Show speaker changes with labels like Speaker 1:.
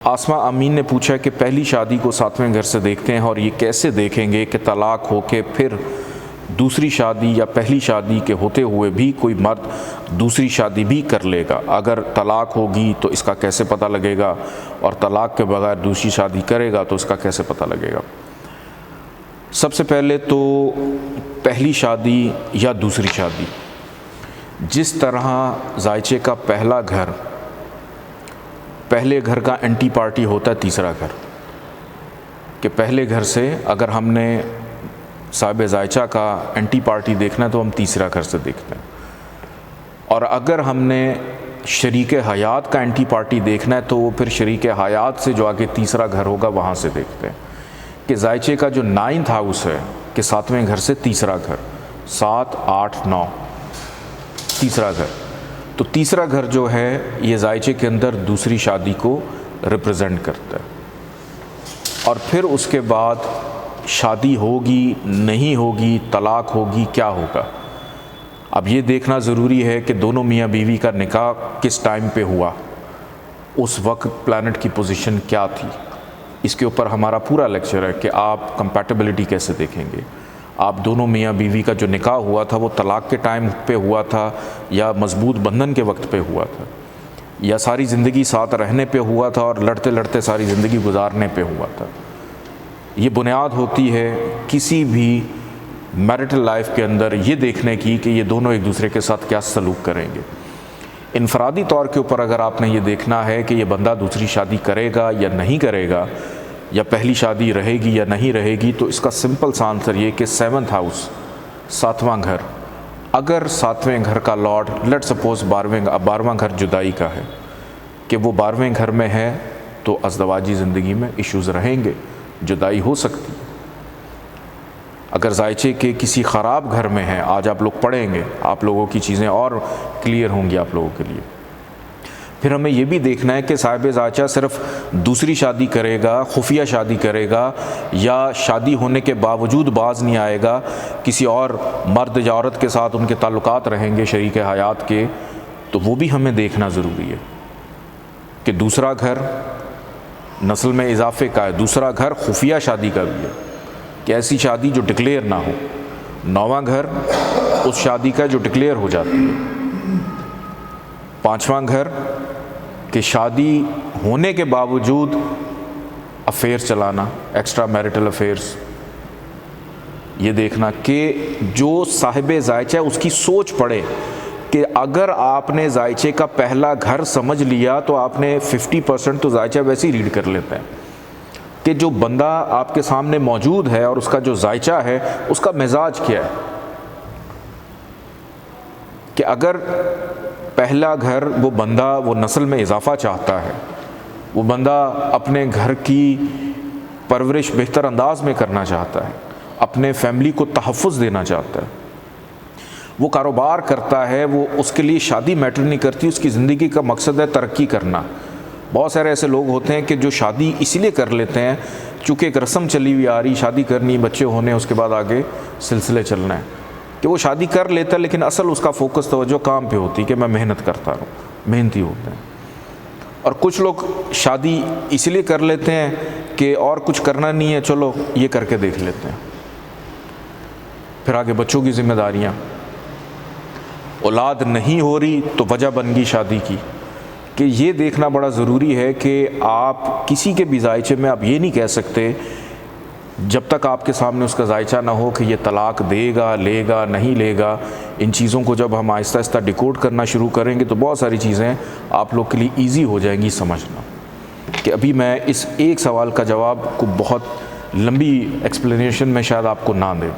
Speaker 1: آسما امین نے پوچھا کہ پہلی شادی کو ساتویں گھر سے دیکھتے ہیں اور یہ کیسے دیکھیں گے کہ طلاق ہو کے پھر دوسری شادی یا پہلی شادی کے ہوتے ہوئے بھی کوئی مرد دوسری شادی بھی کر لے گا؟ اگر طلاق ہوگی تو اس کا کیسے پتہ لگے گا، اور طلاق کے بغیر دوسری شادی کرے گا تو اس کا کیسے پتہ لگے گا؟ سب سے پہلے تو پہلی شادی یا دوسری شادی، جس طرح ذائچے کا پہلا گھر پہلے گھر کا اینٹی پارٹی ہوتا ہے تیسرا گھر، کہ پہلے گھر سے اگر ہم نے صاحب ذائچہ کا اینٹی پارٹی دیکھنا ہے تو ہم تیسرا گھر سے دیکھتے ہیں، اور اگر ہم نے شریک حیات کا اینٹی پارٹی دیکھنا ہے تو وہ پھر شریک حیات سے جو آگے تیسرا گھر ہوگا وہاں سے دیکھتے ہیں، کہ ذائچے کا جو 9th ہاؤس ہے کہ ساتویں گھر سے تیسرا گھر، 7 8 9 تیسرا گھر، تو تیسرا گھر جو ہے یہ ذائچے کے اندر دوسری شادی کو ریپرزینٹ کرتا ہے، اور پھر اس کے بعد شادی ہوگی نہیں ہوگی، طلاق ہوگی، کیا ہوگا؟ اب یہ دیکھنا ضروری ہے کہ دونوں میاں بیوی کا نکاح کس ٹائم پہ ہوا، اس وقت پلانٹ کی پوزیشن کیا تھی۔ اس کے اوپر ہمارا پورا لیکچر ہے کہ آپ کمپیٹیبلٹی کیسے دیکھیں گے، آپ دونوں میاں بیوی کا جو نکاح ہوا تھا وہ طلاق کے ٹائم پہ ہوا تھا یا مضبوط بندھن کے وقت پہ ہوا تھا، یا ساری زندگی ساتھ رہنے پہ ہوا تھا اور لڑتے لڑتے ساری زندگی گزارنے پہ ہوا تھا۔ یہ بنیاد ہوتی ہے کسی بھی میرٹل لائف کے اندر یہ دیکھنے کی کہ یہ دونوں ایک دوسرے کے ساتھ کیا سلوک کریں گے۔ انفرادی طور کے اوپر اگر آپ نے یہ دیکھنا ہے کہ یہ بندہ دوسری شادی کرے گا یا نہیں کرے گا، یا پہلی شادی رہے گی یا نہیں رہے گی، تو اس کا سمپل سا آنسر یہ کہ 7th ہاؤس، 7واں گھر، اگر 7ویں گھر کا لارڈ لیٹ سپوز 12واں گھر جدائی کا ہے، کہ وہ 12ویں گھر میں ہے تو ازدواجی زندگی میں ایشوز رہیں گے، جدائی ہو سکتی۔ اگر ذائچے کے کسی خراب گھر میں ہے، آج آپ لوگ پڑھیں گے، آپ لوگوں کی چیزیں اور کلیئر ہوں گی آپ لوگوں کے لیے۔ پھر ہمیں یہ بھی دیکھنا ہے کہ صاحب ذائچہ صرف دوسری شادی کرے گا، خفیہ شادی کرے گا، یا شادی ہونے کے باوجود باز نہیں آئے گا، کسی اور مرد یا عورت کے ساتھ ان کے تعلقات رہیں گے شریک حیات کے، تو وہ بھی ہمیں دیکھنا ضروری ہے کہ دوسرا گھر نسل میں اضافے کا ہے، دوسرا گھر خفیہ شادی کا بھی ہے، کہ ایسی شادی جو ڈکلیئر نہ ہو۔ 9واں گھر اس شادی کا جو ڈکلیئر ہو جاتی ہے۔ 5واں گھر کہ شادی ہونے کے باوجود افیئر چلانا، ایکسٹرا میرٹل افیئرس، یہ دیکھنا کہ جو صاحب ذائچہ ہے اس کی سوچ پڑے کہ اگر آپ نے ذائچے کا پہلا گھر سمجھ لیا تو آپ نے 50% تو ذائچہ ویسے ہی ریڈ کر لیتے ہیں، کہ جو بندہ آپ کے سامنے موجود ہے اور اس کا جو ذائچہ ہے اس کا مزاج کیا ہے، کہ اگر پہلا گھر وہ بندہ وہ نسل میں اضافہ چاہتا ہے، وہ بندہ اپنے گھر کی پرورش بہتر انداز میں کرنا چاہتا ہے، اپنے فیملی کو تحفظ دینا چاہتا ہے، وہ کاروبار کرتا ہے، وہ اس کے لیے شادی میٹر نہیں کرتی، اس کی زندگی کا مقصد ہے ترقی کرنا۔ بہت سارے ایسے لوگ ہوتے ہیں کہ جو شادی اسی لیے کر لیتے ہیں چونکہ ایک رسم چلی ہوئی آ رہی، شادی کرنی، بچے ہونے، اس کے بعد آگے سلسلے چلنا ہے، کہ وہ شادی کر لیتا ہے لیکن اصل اس کا فوکس توجہ کام پہ ہوتی کہ میں محنت کرتا رہوں، محنتی ہوتے ہیں۔ اور کچھ لوگ شادی اس لیے کر لیتے ہیں کہ اور کچھ کرنا نہیں ہے، چلو یہ کر کے دیکھ لیتے ہیں، پھر آگے بچوں کی ذمہ داریاں، اولاد نہیں ہو رہی تو وجہ بن گئی شادی کی، کہ یہ دیکھنا بڑا ضروری ہے کہ آپ کسی کے بھی ذائچے میں آپ یہ نہیں کہہ سکتے جب تک آپ کے سامنے اس کا ذائچہ نہ ہو کہ یہ طلاق دے گا، لے گا، نہیں لے گا۔ ان چیزوں کو جب ہم آہستہ آہستہ ڈیکوڈ کرنا شروع کریں گے تو بہت ساری چیزیں آپ لوگ کے لیے ایزی ہو جائیں گی سمجھنا۔ کہ ابھی میں اس ایک سوال کا جواب کو بہت لمبی ایکسپلینیشن میں شاید آپ کو نہ دیں۔